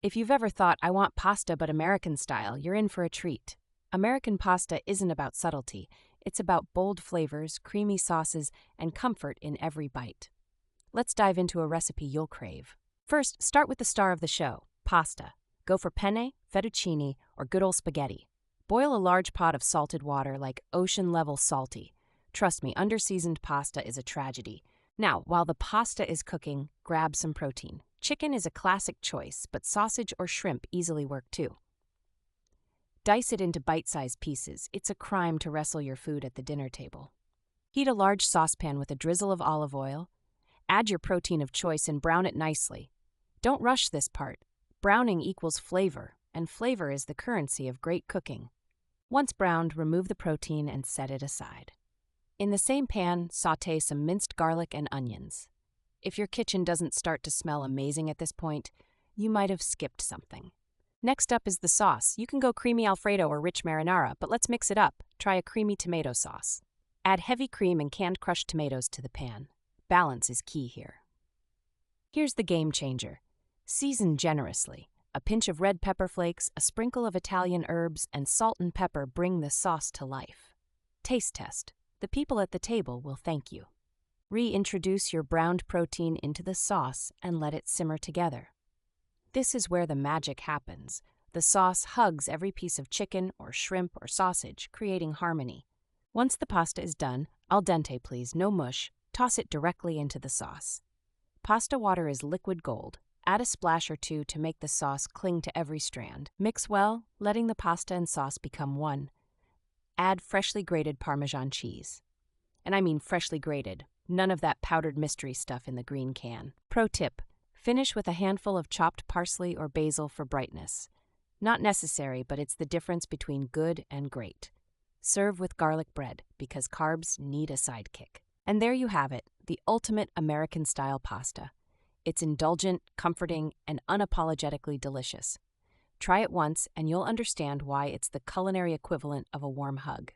If you've ever thought, I want pasta but American style, you're in for a treat. American pasta isn't about subtlety, it's about bold flavors, creamy sauces, and comfort in every bite. Let's dive into a recipe you'll crave. First, start with the star of the show, pasta. Go for penne, fettuccine, or good old spaghetti. Boil a large pot of salted water like ocean-level salty. Trust me, under-seasoned pasta is a tragedy. Now, while the pasta is cooking, grab some protein. Chicken is a classic choice, but sausage or shrimp easily work too. Dice it into bite-sized pieces. It's a crime to wrestle your food at the dinner table. Heat a large saucepan with a drizzle of olive oil. Add your protein of choice and brown it nicely. Don't rush this part. Browning equals flavor, and flavor is the currency of great cooking. Once browned, remove the protein and set it aside. In the same pan, sauté some minced garlic and onions. If your kitchen doesn't start to smell amazing at this point, you might have skipped something. Next up is the sauce. You can go creamy Alfredo or rich marinara, but let's mix it up. Try a creamy tomato sauce. Add heavy cream and canned crushed tomatoes to the pan. Balance is key here. Here's the game changer. Season generously. A pinch of red pepper flakes, a sprinkle of Italian herbs, and salt and pepper bring the sauce to life. Taste test. The people at the table will thank you. Reintroduce your browned protein into the sauce and let it simmer together. This is where the magic happens. The sauce hugs every piece of chicken or shrimp or sausage, creating harmony. Once the pasta is done, al dente please, no mush, toss it directly into the sauce. Pasta water is liquid gold. Add a splash or two to make the sauce cling to every strand. Mix well, letting the pasta and sauce become one. Add freshly grated Parmesan cheese. And I mean freshly grated, none of that powdered mystery stuff in the green can. Pro tip, finish with a handful of chopped parsley or basil for brightness. Not necessary, but it's the difference between good and great. Serve with garlic bread, because carbs need a sidekick. And there you have it, the ultimate American-style pasta. It's indulgent, comforting, and unapologetically delicious. Try it once, and you'll understand why it's the culinary equivalent of a warm hug.